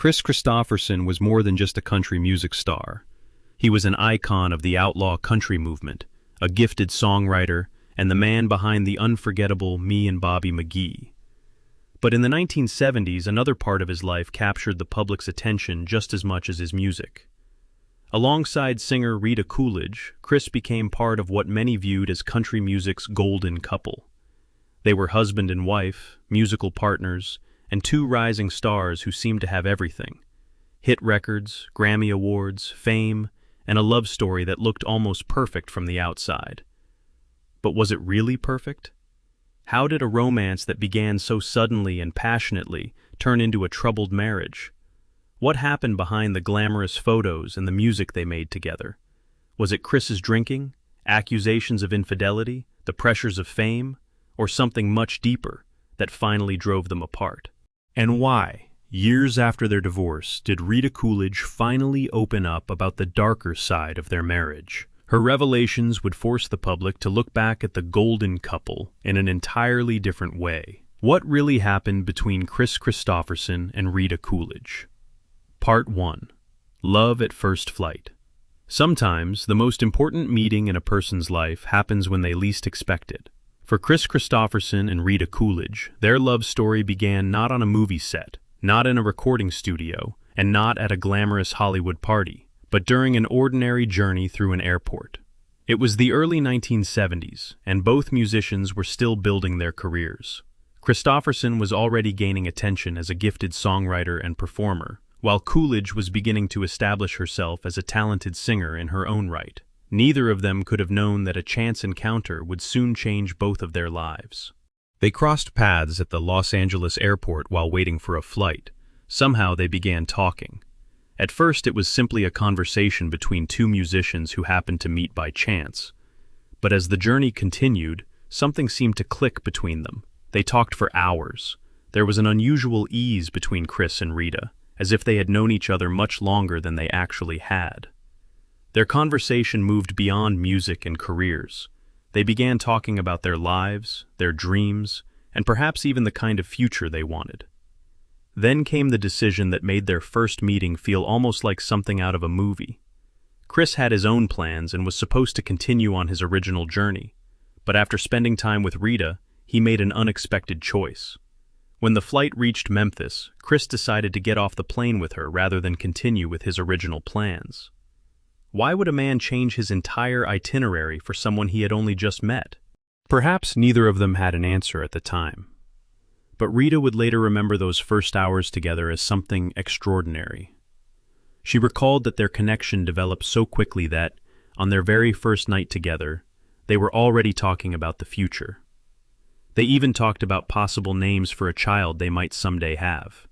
Kris Kristofferson was more than just a country music star. He was an icon of the outlaw country movement, a gifted songwriter, and the man behind the unforgettable Me and Bobby McGee. But in the 1970s, another part of his life captured the public's attention just as much as his music. Alongside singer Rita Coolidge, Kris became part of what many viewed as country music's golden couple. They were husband and wife, musical partners, and two rising stars who seemed to have everything: hit records, Grammy awards, fame, and a love story that looked almost perfect from the outside. But was it really perfect? How did a romance that began so suddenly and passionately turn into a troubled marriage? What happened behind the glamorous photos and the music they made together? Was it Kris's drinking, accusations of infidelity, the pressures of fame, or something much deeper that finally drove them apart? And why, years after their divorce, did Rita Coolidge finally open up about the darker side of their marriage? Her revelations would force the public to look back at the golden couple in an entirely different way. What really happened between Kris Kristofferson and Rita Coolidge? Part 1. Love at First Flight. Sometimes, the most important meeting in a person's life happens when they least expect it. For Kris Kristofferson and Rita Coolidge, their love story began not on a movie set, not in a recording studio, and not at a glamorous Hollywood party, but during an ordinary journey through an airport. It was the early 1970s, and both musicians were still building their careers. Kristofferson was already gaining attention as a gifted songwriter and performer, while Coolidge was beginning to establish herself as a talented singer in her own right. Neither of them could have known that a chance encounter would soon change both of their lives. They crossed paths at the Los Angeles airport while waiting for a flight. Somehow they began talking. At first it was simply a conversation between two musicians who happened to meet by chance. But as the journey continued, something seemed to click between them. They talked for hours. There was an unusual ease between Kris and Rita, as if they had known each other much longer than they actually had. Their conversation moved beyond music and careers. They began talking about their lives, their dreams, and perhaps even the kind of future they wanted. Then came the decision that made their first meeting feel almost like something out of a movie. Kris had his own plans and was supposed to continue on his original journey, but after spending time with Rita, he made an unexpected choice. When the flight reached Memphis, Kris decided to get off the plane with her rather than continue with his original plans. Why would a man change his entire itinerary for someone he had only just met? Perhaps neither of them had an answer at the time. But Rita would later remember those first hours together as something extraordinary. She recalled that their connection developed so quickly that, on their very first night together, they were already talking about the future. They even talked about possible names for a child they might someday have.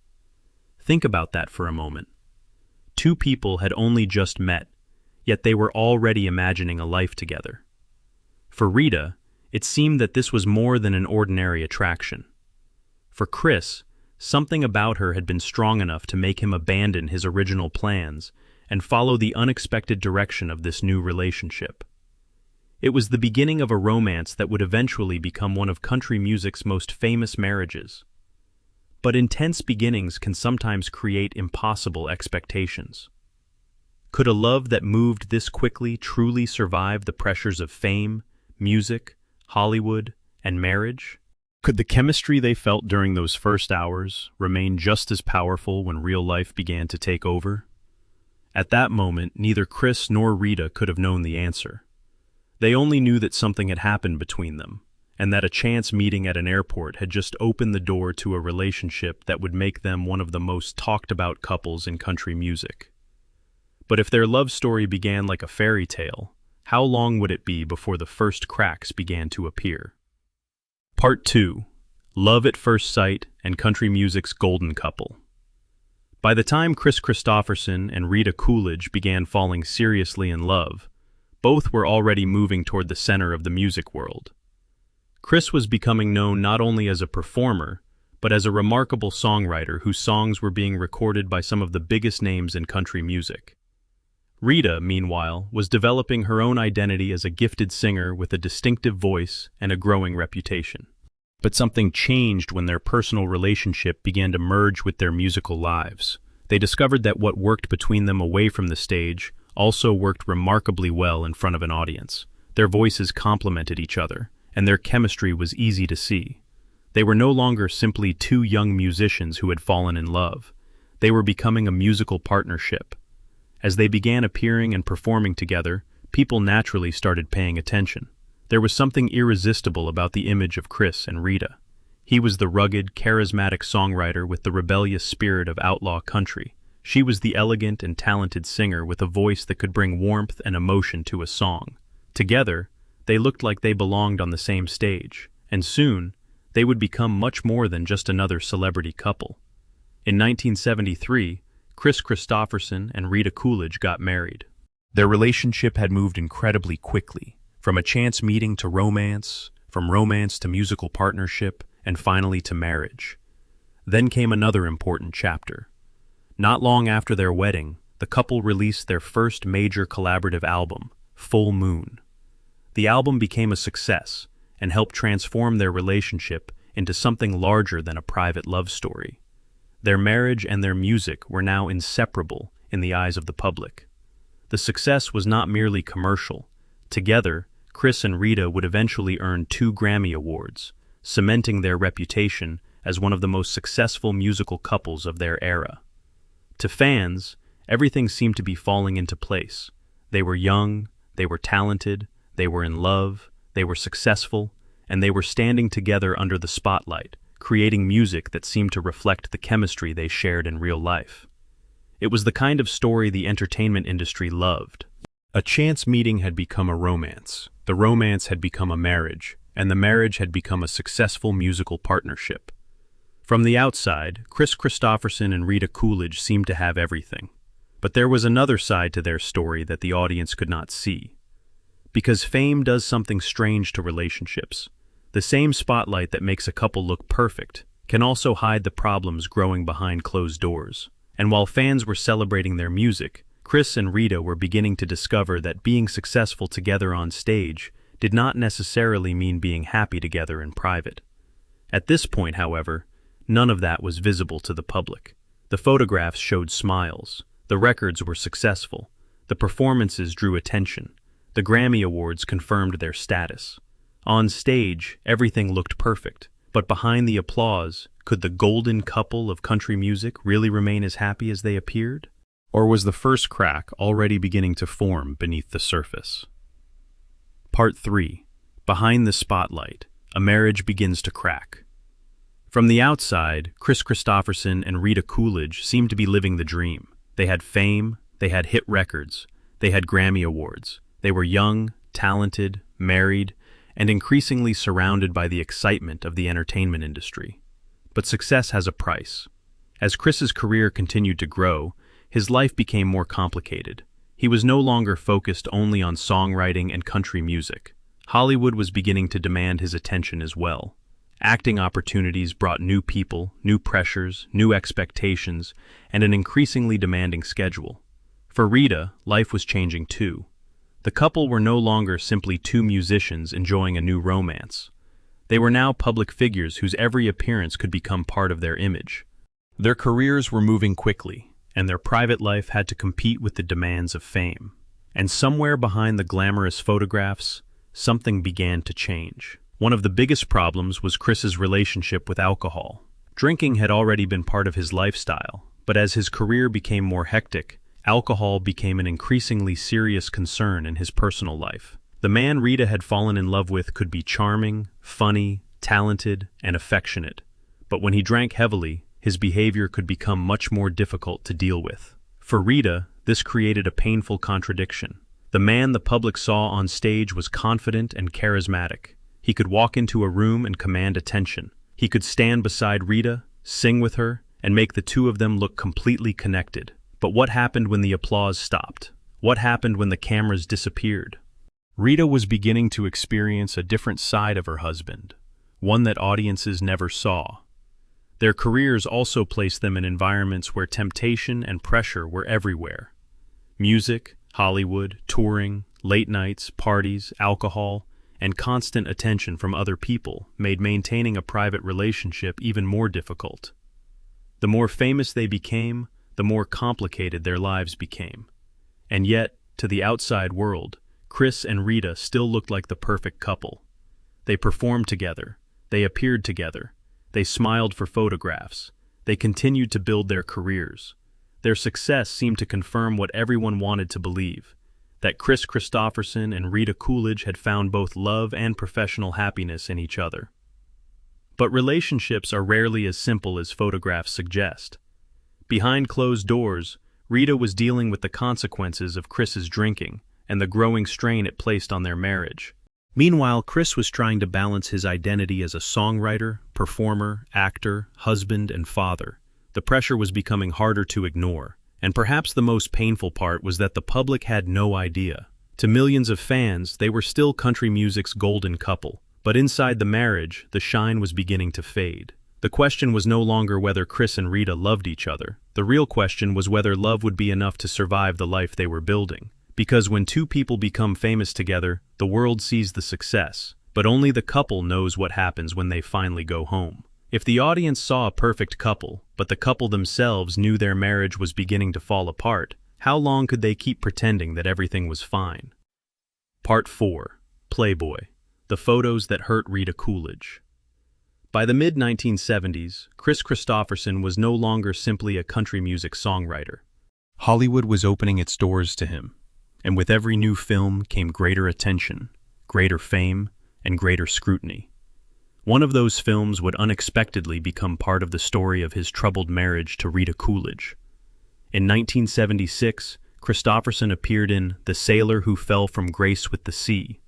Think about that for a moment. Two people had only just met, yet they were already imagining a life together. For Rita, it seemed that this was more than an ordinary attraction. For Kris, something about her had been strong enough to make him abandon his original plans and follow the unexpected direction of this new relationship. It was the beginning of a romance that would eventually become one of country music's most famous marriages. But intense beginnings can sometimes create impossible expectations. Could a love that moved this quickly truly survive the pressures of fame, music, Hollywood, and marriage? Could the chemistry they felt during those first hours remain just as powerful when real life began to take over? At that moment, neither Kris nor Rita could have known the answer. They only knew that something had happened between them, and that a chance meeting at an airport had just opened the door to a relationship that would make them one of the most talked-about couples in country music. But if their love story began like a fairy tale, how long would it be before the first cracks began to appear? Part 2. Love at First Sight and Country Music's Golden Couple. By the time Kris Kristofferson and Rita Coolidge began falling seriously in love, both were already moving toward the center of the music world. Kris was becoming known not only as a performer, but as a remarkable songwriter whose songs were being recorded by some of the biggest names in country music. Rita, meanwhile, was developing her own identity as a gifted singer with a distinctive voice and a growing reputation. But something changed when their personal relationship began to merge with their musical lives. They discovered that what worked between them away from the stage also worked remarkably well in front of an audience. Their voices complemented each other, and their chemistry was easy to see. They were no longer simply two young musicians who had fallen in love. They were becoming a musical partnership. As they began appearing and performing together, people naturally started paying attention. There was something irresistible about the image of Chris and Rita. He was the rugged, charismatic songwriter with the rebellious spirit of outlaw country. She was the elegant and talented singer with a voice that could bring warmth and emotion to a song. Together, they looked like they belonged on the same stage, and soon, they would become much more than just another celebrity couple. In 1973, Kris Kristofferson and Rita Coolidge got married. Their relationship had moved incredibly quickly, from a chance meeting to romance, from romance to musical partnership, and finally to marriage. Then came another important chapter. Not long after their wedding, the couple released their first major collaborative album, Full Moon. The album became a success and helped transform their relationship into something larger than a private love story. Their marriage and their music were now inseparable in the eyes of the public. The success was not merely commercial. Together, Chris and Rita would eventually earn 2 Grammy Awards, cementing their reputation as one of the most successful musical couples of their era. To fans, everything seemed to be falling into place. They were young, they were talented, they were in love, they were successful, and they were standing together under the spotlight, creating music that seemed to reflect the chemistry they shared in real life. It was the kind of story the entertainment industry loved. A chance meeting had become a romance, the romance had become a marriage, and the marriage had become a successful musical partnership. From the outside, Kris Kristofferson and Rita Coolidge seemed to have everything. But there was another side to their story that the audience could not see. Because fame does something strange to relationships. The same spotlight that makes a couple look perfect can also hide the problems growing behind closed doors. And while fans were celebrating their music, Chris and Rita were beginning to discover that being successful together on stage did not necessarily mean being happy together in private. At this point, however, none of that was visible to the public. The photographs showed smiles, the records were successful, the performances drew attention, the Grammy Awards confirmed their status. On stage, everything looked perfect, but behind the applause, could the golden couple of country music really remain as happy as they appeared? Or was the first crack already beginning to form beneath the surface? Part 3. Behind the spotlight, a marriage begins to crack. From the outside, Kris Kristofferson and Rita Coolidge seemed to be living the dream. They had fame, they had hit records, they had Grammy Awards. They were young, talented, married, and increasingly surrounded by the excitement of the entertainment industry. But success has a price. As Chris's career continued to grow, his life became more complicated. He was no longer focused only on songwriting and country music. Hollywood was beginning to demand his attention as well. Acting opportunities brought new people, new pressures, new expectations, and an increasingly demanding schedule. For Rita, life was changing too. The couple were no longer simply two musicians enjoying a new romance. They were now public figures whose every appearance could become part of their image. Their careers were moving quickly, and their private life had to compete with the demands of fame. And somewhere behind the glamorous photographs, something began to change. One of the biggest problems was Chris's relationship with alcohol. Drinking had already been part of his lifestyle, but as his career became more hectic, alcohol became an increasingly serious concern in his personal life. The man Rita had fallen in love with could be charming, funny, talented, and affectionate, but when he drank heavily, his behavior could become much more difficult to deal with. For Rita, this created a painful contradiction. The man the public saw on stage was confident and charismatic. He could walk into a room and command attention. He could stand beside Rita, sing with her, and make the two of them look completely connected. But what happened when the applause stopped? What happened when the cameras disappeared? Rita was beginning to experience a different side of her husband, one that audiences never saw. Their careers also placed them in environments where temptation and pressure were everywhere. Music, Hollywood, touring, late nights, parties, alcohol, and constant attention from other people made maintaining a private relationship even more difficult. The more famous they became, the more complicated their lives became. And yet, to the outside world, Chris and Rita still looked like the perfect couple. They performed together, they appeared together, they smiled for photographs, they continued to build their careers. Their success seemed to confirm what everyone wanted to believe, that Kris Kristofferson and Rita Coolidge had found both love and professional happiness in each other. But relationships are rarely as simple as photographs suggest. Behind closed doors, Rita was dealing with the consequences of Chris's drinking and the growing strain it placed on their marriage. Meanwhile, Chris was trying to balance his identity as a songwriter, performer, actor, husband, and father. The pressure was becoming harder to ignore, and perhaps the most painful part was that the public had no idea. To millions of fans, they were still country music's golden couple, but inside the marriage, the shine was beginning to fade. The question was no longer whether Chris and Rita loved each other. The real question was whether love would be enough to survive the life they were building. Because when two people become famous together, the world sees the success, but only the couple knows what happens when they finally go home. If the audience saw a perfect couple, but the couple themselves knew their marriage was beginning to fall apart, how long could they keep pretending that everything was fine? Part 4. Playboy. The photos that hurt Rita Coolidge. By the mid-1970s, Kris Kristofferson was no longer simply a country music songwriter. Hollywood was opening its doors to him, and with every new film came greater attention, greater fame, and greater scrutiny. One of those films would unexpectedly become part of the story of his troubled marriage to Rita Coolidge. In 1976, Kristofferson appeared in The Sailor Who Fell from Grace with the Sea,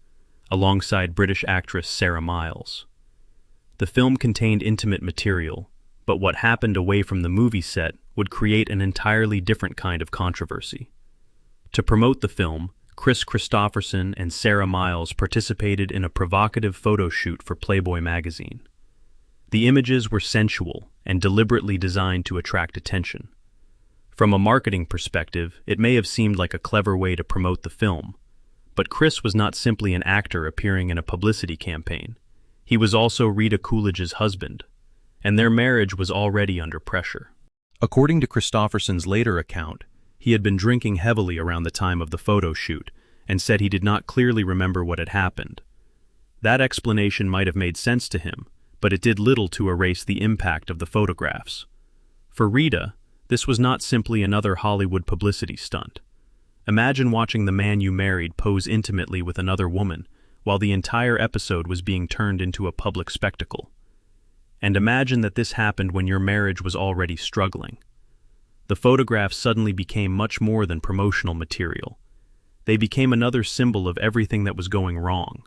alongside British actress Sarah Miles. The film contained intimate material, but what happened away from the movie set would create an entirely different kind of controversy. To promote the film, Kris Kristofferson and Sarah Miles participated in a provocative photo shoot for Playboy magazine. The images were sensual and deliberately designed to attract attention. From a marketing perspective, it may have seemed like a clever way to promote the film, but Chris was not simply an actor appearing in a publicity campaign. He was also Rita Coolidge's husband, and their marriage was already under pressure. According to Kristofferson's later account, he had been drinking heavily around the time of the photo shoot and said he did not clearly remember what had happened. That explanation might have made sense to him, but it did little to erase the impact of the photographs. For Rita, this was not simply another Hollywood publicity stunt. Imagine watching the man you married pose intimately with another woman while the entire episode was being turned into a public spectacle. And imagine that this happened when your marriage was already struggling. The photographs suddenly became much more than promotional material. They became another symbol of everything that was going wrong.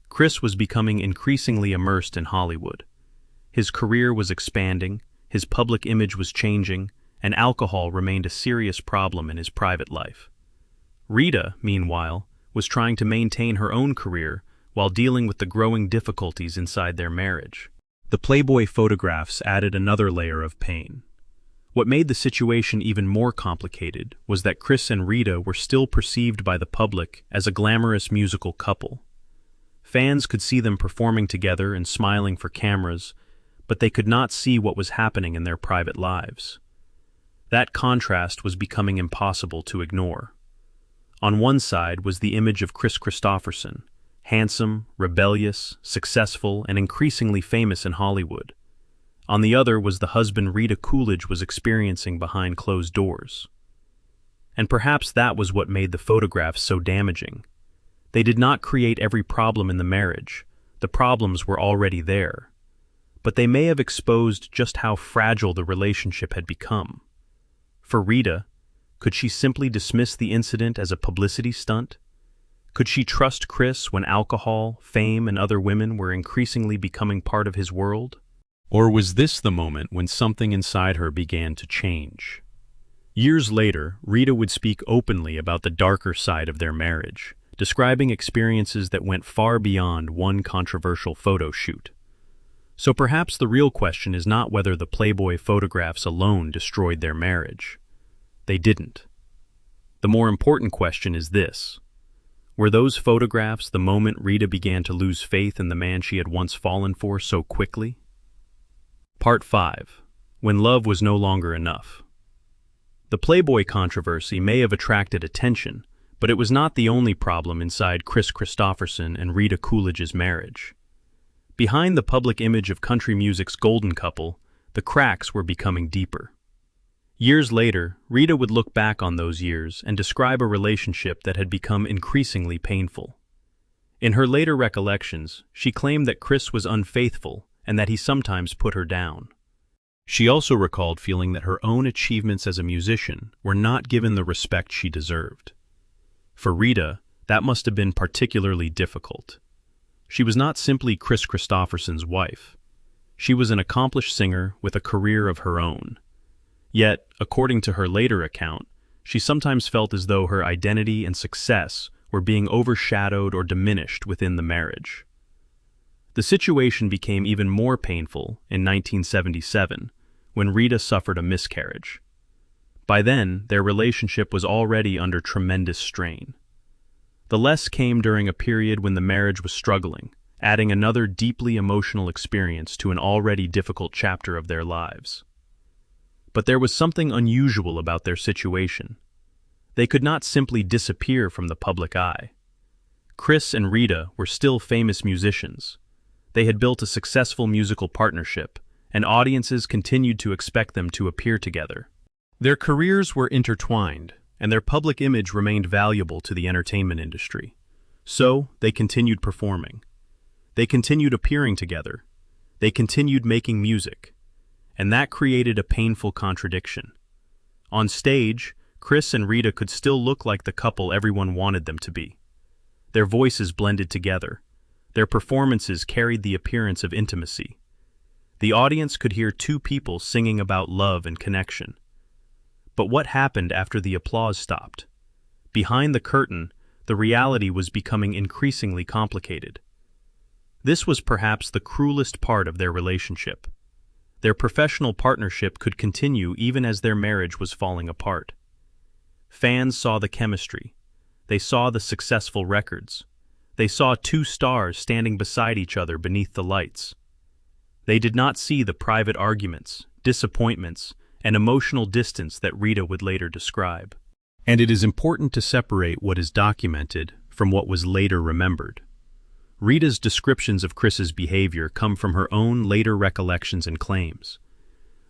Chris was becoming increasingly immersed in Hollywood. His career was expanding, his public image was changing, and alcohol remained a serious problem in his private life. Rita, meanwhile, was trying to maintain her own career while dealing with the growing difficulties inside their marriage. The Playboy photographs added another layer of pain. What made the situation even more complicated was that Chris and Rita were still perceived by the public as a glamorous musical couple. Fans could see them performing together and smiling for cameras, but they could not see what was happening in their private lives. That contrast was becoming impossible to ignore. On one side was the image of Kris Kristofferson, handsome, rebellious, successful, and increasingly famous in Hollywood. On the other was the husband Rita Coolidge was experiencing behind closed doors. And perhaps that was what made the photographs so damaging. They did not create every problem in the marriage. The problems were already there. But they may have exposed just how fragile the relationship had become. For Rita, could she simply dismiss the incident as a publicity stunt? Could she trust Chris when alcohol, fame, and other women were increasingly becoming part of his world? Or was this the moment when something inside her began to change? Years later, Rita would speak openly about the darker side of their marriage, describing experiences that went far beyond one controversial photo shoot. So perhaps the real question is not whether the Playboy photographs alone destroyed their marriage. They didn't. The more important question is this: were those photographs the moment Rita began to lose faith in the man she had once fallen for so quickly? Part 5. When love was no longer enough. The Playboy controversy may have attracted attention, but it was not the only problem inside Kris Kristofferson and Rita Coolidge's marriage. Behind the public image of country music's golden couple, the cracks were becoming deeper. Years later, Rita would look back on those years and describe a relationship that had become increasingly painful. In her later recollections, she claimed that Kris was unfaithful and that he sometimes put her down. She also recalled feeling that her own achievements as a musician were not given the respect she deserved. For Rita, that must have been particularly difficult. She was not simply Kris Kristofferson's wife. She was an accomplished singer with a career of her own. Yet, according to her later account, she sometimes felt as though her identity and success were being overshadowed or diminished within the marriage. The situation became even more painful in 1977, when Rita suffered a miscarriage. By then, their relationship was already under tremendous strain. The less came during a period when the marriage was struggling, adding another deeply emotional experience to an already difficult chapter of their lives. But there was something unusual about their situation. They could not simply disappear from the public eye. Kris and Rita were still famous musicians. They had built a successful musical partnership, and audiences continued to expect them to appear together. Their careers were intertwined, and their public image remained valuable to the entertainment industry. So, they continued performing. They continued appearing together. They continued making music. And that created a painful contradiction. On stage, Kris and Rita could still look like the couple everyone wanted them to be. Their voices blended together. Their performances carried the appearance of intimacy. The audience could hear two people singing about love and connection. But what happened after the applause stopped? Behind the curtain, the reality was becoming increasingly complicated. This was perhaps the cruelest part of their relationship. Their professional partnership could continue even as their marriage was falling apart. Fans saw the chemistry. They saw the successful records. They saw two stars standing beside each other beneath the lights. They did not see the private arguments, disappointments, and emotional distance that Rita would later describe. And it is important to separate what is documented from what was later remembered. Rita's descriptions of Kris's behavior come from her own later recollections and claims.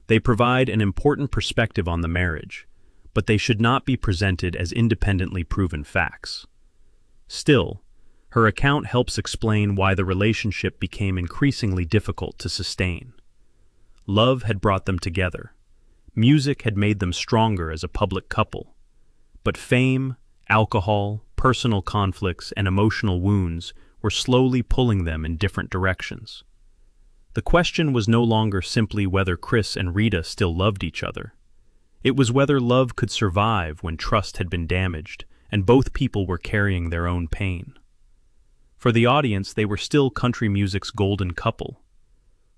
They provide an important perspective on the marriage, but they should not be presented as independently proven facts. Still, her account helps explain why the relationship became increasingly difficult to sustain. Love had brought them together. Music had made them stronger as a public couple. But fame, alcohol, personal conflicts, and emotional wounds were slowly pulling them in different directions. The question was no longer simply whether Kris and Rita still loved each other. It was whether love could survive when trust had been damaged and both people were carrying their own pain. For the audience, they were still country music's golden couple.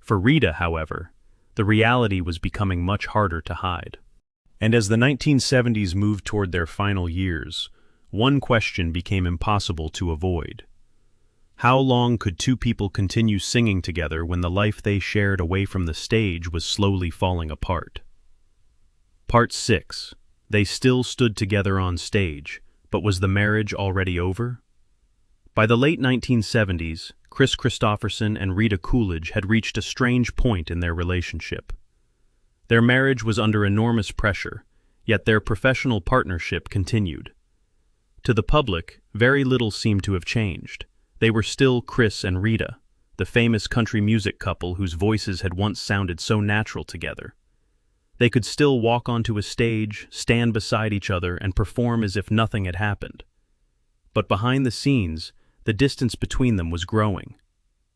For Rita, however, the reality was becoming much harder to hide. And as the 1970s moved toward their final years, one question became impossible to avoid. How long could two people continue singing together when the life they shared away from the stage was slowly falling apart? Part 6. They still stood together on stage, but was the marriage already over? By the late 1970s, Kris Kristofferson and Rita Coolidge had reached a strange point in their relationship. Their marriage was under enormous pressure, yet their professional partnership continued. To the public, very little seemed to have changed. They were still Kris and Rita, the famous country music couple whose voices had once sounded so natural together. They could still walk onto a stage, stand beside each other, and perform as if nothing had happened. But behind the scenes, the distance between them was growing.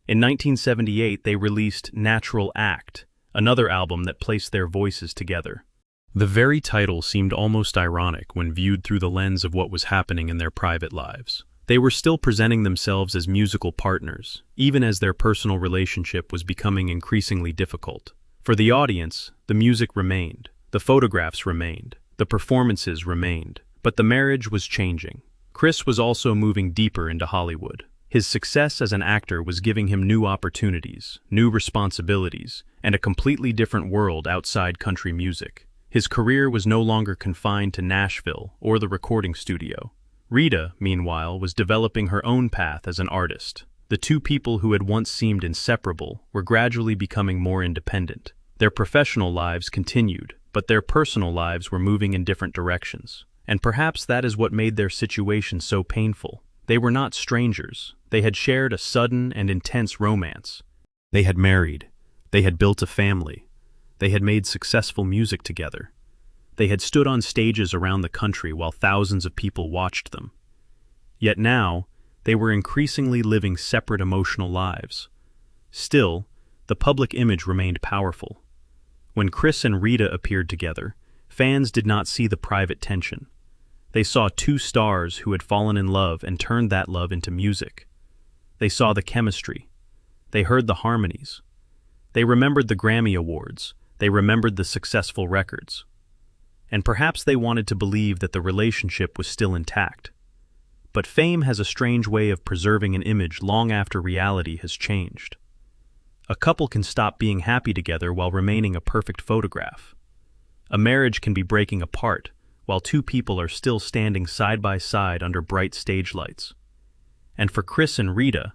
In 1978, they released Natural Act, another album that placed their voices together. The very title seemed almost ironic when viewed through the lens of what was happening in their private lives. They were still presenting themselves as musical partners, even as their personal relationship was becoming increasingly difficult. For the audience, the music remained, the photographs remained, the performances remained, but the marriage was changing. Kris was also moving deeper into Hollywood. His success as an actor was giving him new opportunities, new responsibilities, and a completely different world outside country music. His career was no longer confined to Nashville or the recording studio. Rita, meanwhile, was developing her own path as an artist. The two people who had once seemed inseparable were gradually becoming more independent. Their professional lives continued, but their personal lives were moving in different directions. And perhaps that is what made their situation so painful. They were not strangers. They had shared a sudden and intense romance. They had married. They had built a family. They had made successful music together. They had stood on stages around the country while thousands of people watched them. Yet now, they were increasingly living separate emotional lives. Still, the public image remained powerful. When Chris and Rita appeared together, fans did not see the private tension. They saw two stars who had fallen in love and turned that love into music. They saw the chemistry. They heard the harmonies. They remembered the Grammy Awards. They remembered the successful records. And perhaps they wanted to believe that the relationship was still intact. But fame has a strange way of preserving an image long after reality has changed. A couple can stop being happy together while remaining a perfect photograph. A marriage can be breaking apart while two people are still standing side by side under bright stage lights. And for Chris and Rita,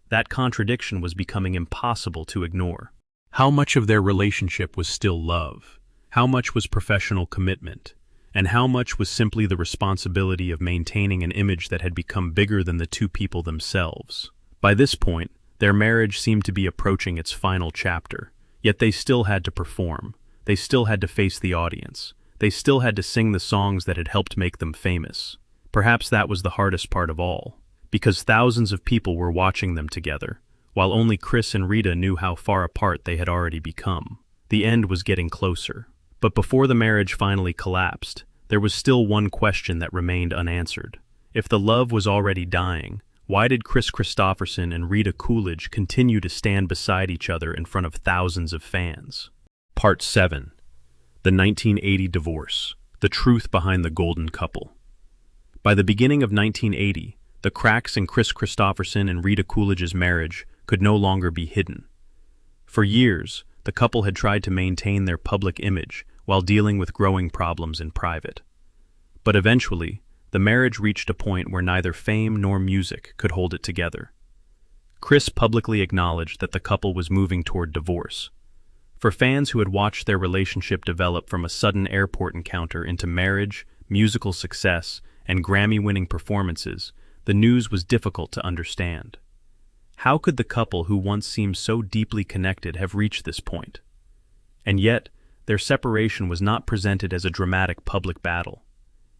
that contradiction was becoming impossible to ignore. How much of their relationship was still love? How much was professional commitment? And how much was simply the responsibility of maintaining an image that had become bigger than the two people themselves? By this point, their marriage seemed to be approaching its final chapter, yet they still had to perform. They still had to face the audience. They still had to sing the songs that had helped make them famous. Perhaps that was the hardest part of all, because thousands of people were watching them together, while only Chris and Rita knew how far apart they had already become. The end was getting closer. But before the marriage finally collapsed, there was still one question that remained unanswered. If the love was already dying, why did Kris Kristofferson and Rita Coolidge continue to stand beside each other in front of thousands of fans? Part 7. The 1980 Divorce. The Truth Behind the Golden Couple. By the beginning of 1980, the cracks in Kris Kristofferson and Rita Coolidge's marriage could no longer be hidden. For years, the couple had tried to maintain their public image while dealing with growing problems in private. But eventually, the marriage reached a point where neither fame nor music could hold it together. Kris publicly acknowledged that the couple was moving toward divorce. For fans who had watched their relationship develop from a sudden airport encounter into marriage, musical success, and Grammy-winning performances, the news was difficult to understand. How could the couple who once seemed so deeply connected have reached this point? And yet, their separation was not presented as a dramatic public battle.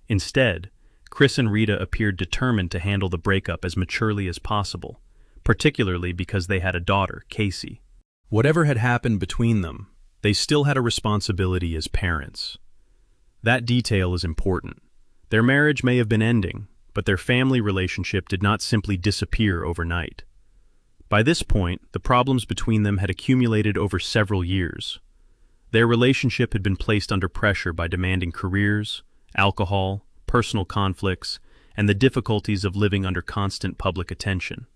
Instead, Kris and Rita appeared determined to handle the breakup as maturely as possible, particularly because they had a daughter, Casey. Whatever had happened between them, they still had a responsibility as parents. That detail is important. Their marriage may have been ending, but their family relationship did not simply disappear overnight. By this point, the problems between them had accumulated over several years. Their relationship had been placed under pressure by demanding careers, alcohol, personal conflicts, and the difficulties of living under constant public attention.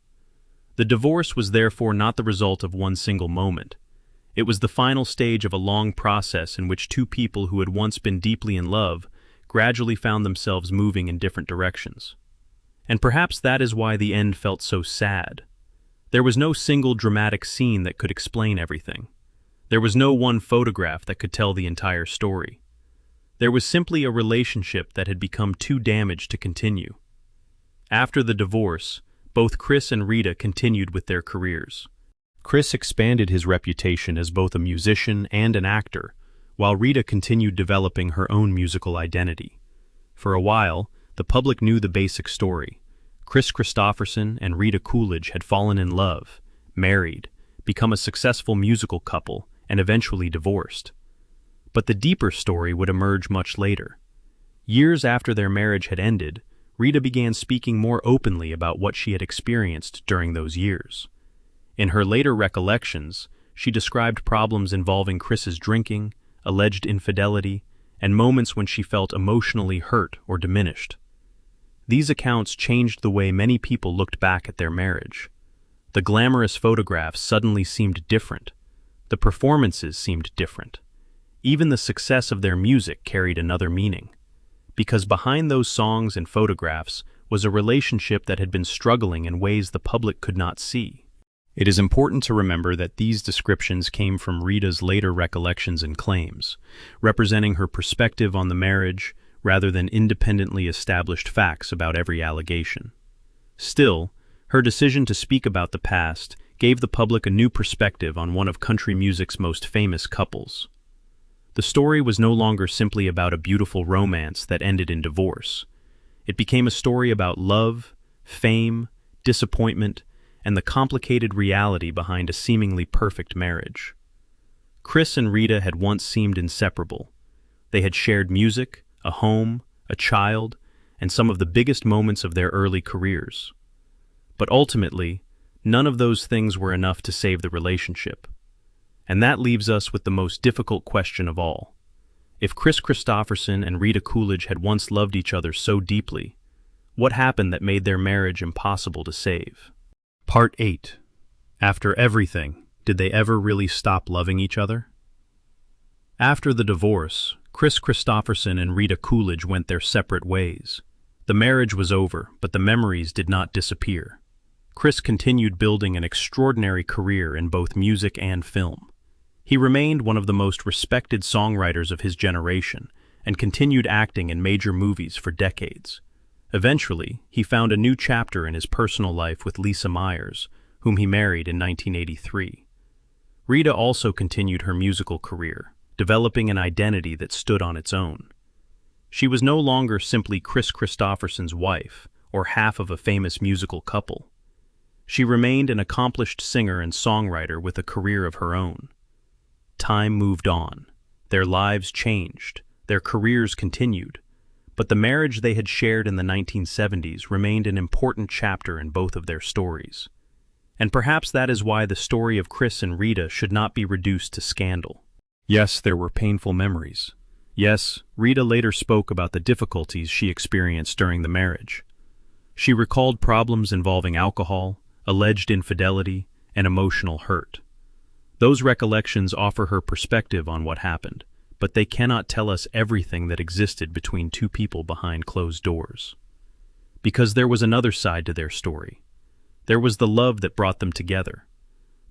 The divorce was therefore not the result of one single moment. It was the final stage of a long process in which two people who had once been deeply in love gradually found themselves moving in different directions. And perhaps that is why the end felt so sad. There was no single dramatic scene that could explain everything. There was no one photograph that could tell the entire story. There was simply a relationship that had become too damaged to continue. After the divorce, both Kris and Rita continued with their careers. Kris expanded his reputation as both a musician and an actor, while Rita continued developing her own musical identity. For a while, the public knew the basic story. Kris Kristofferson and Rita Coolidge had fallen in love, married, become a successful musical couple, and eventually divorced. But the deeper story would emerge much later. Years after their marriage had ended, Rita began speaking more openly about what she had experienced during those years. In her later recollections, she described problems involving Kris's drinking, alleged infidelity, and moments when she felt emotionally hurt or diminished. These accounts changed the way many people looked back at their marriage. The glamorous photographs suddenly seemed different. The performances seemed different. Even the success of their music carried another meaning. Because behind those songs and photographs was a relationship that had been struggling in ways the public could not see. It is important to remember that these descriptions came from Rita's later recollections and claims, representing her perspective on the marriage rather than independently established facts about every allegation. Still, her decision to speak about the past gave the public a new perspective on one of country music's most famous couples. The story was no longer simply about a beautiful romance that ended in divorce. It became a story about love, fame, disappointment, and the complicated reality behind a seemingly perfect marriage. Chris and Rita had once seemed inseparable. They had shared music, a home, a child, and some of the biggest moments of their early careers. But ultimately, none of those things were enough to save the relationship. And that leaves us with the most difficult question of all. If Kris Kristofferson and Rita Coolidge had once loved each other so deeply, what happened that made their marriage impossible to save? Part 8. After everything, did they ever really stop loving each other? After the divorce, Kris Kristofferson and Rita Coolidge went their separate ways. The marriage was over, but the memories did not disappear. Chris continued building an extraordinary career in both music and film. He remained one of the most respected songwriters of his generation and continued acting in major movies for decades. Eventually, he found a new chapter in his personal life with Lisa Myers, whom he married in 1983. Rita also continued her musical career, developing an identity that stood on its own. She was no longer simply Kris Kristofferson's wife or half of a famous musical couple. She remained an accomplished singer and songwriter with a career of her own. Time moved on. Their lives changed. Their careers continued. But the marriage they had shared in the 1970s remained an important chapter in both of their stories. And perhaps that is why the story of Chris and Rita should not be reduced to scandal. Yes, there were painful memories. Yes, Rita later spoke about the difficulties she experienced during the marriage. She recalled problems involving alcohol, alleged infidelity, and emotional hurt. Those recollections offer her perspective on what happened, but they cannot tell us everything that existed between two people behind closed doors. Because there was another side to their story. There was the love that brought them together.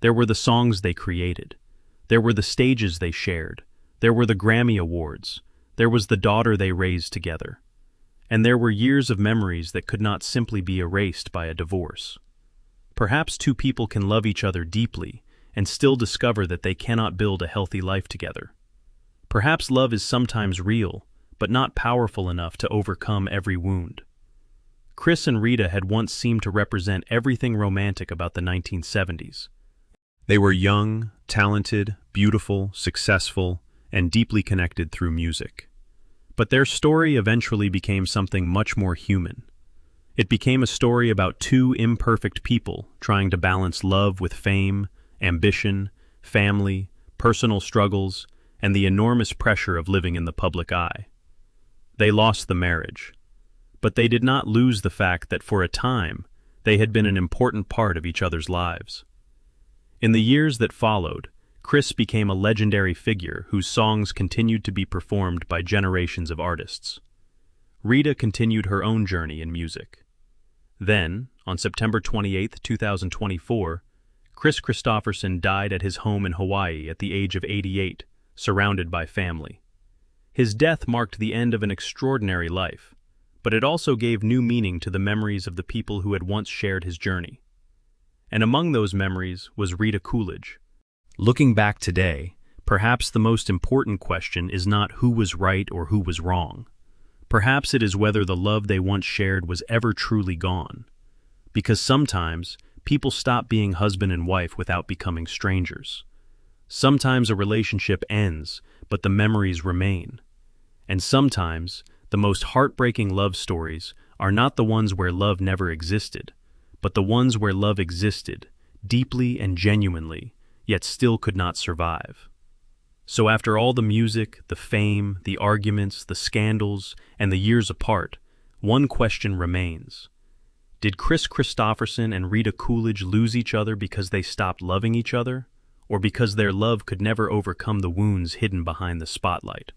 There were the songs they created. There were the stages they shared. There were the Grammy Awards. There was the daughter they raised together. And there were years of memories that could not simply be erased by a divorce. Perhaps two people can love each other deeply and still discover that they cannot build a healthy life together. Perhaps love is sometimes real, but not powerful enough to overcome every wound. Chris and Rita had once seemed to represent everything romantic about the 1970s. They were young, talented, beautiful, successful, and deeply connected through music. But their story eventually became something much more human. It became a story about two imperfect people trying to balance love with fame, ambition, family, personal struggles, and the enormous pressure of living in the public eye. They lost the marriage, but they did not lose the fact that for a time they had been an important part of each other's lives. In the years that followed, Chris became a legendary figure whose songs continued to be performed by generations of artists. Rita continued her own journey in music. Then, on September 28, 2024, Kris Kristofferson died at his home in Hawaii at the age of 88, surrounded by family. His death marked the end of an extraordinary life, but it also gave new meaning to the memories of the people who had once shared his journey. And among those memories was Rita Coolidge. Looking back today, perhaps the most important question is not who was right or who was wrong. Perhaps it is whether the love they once shared was ever truly gone. Because sometimes, people stop being husband and wife without becoming strangers. Sometimes a relationship ends, but the memories remain. And sometimes, the most heartbreaking love stories are not the ones where love never existed, but the ones where love existed, deeply and genuinely, yet still could not survive. So after all the music, the fame, the arguments, the scandals, and the years apart, one question remains. Did Kris Kristofferson and Rita Coolidge lose each other because they stopped loving each other? or because their love could never overcome the wounds hidden behind the spotlight.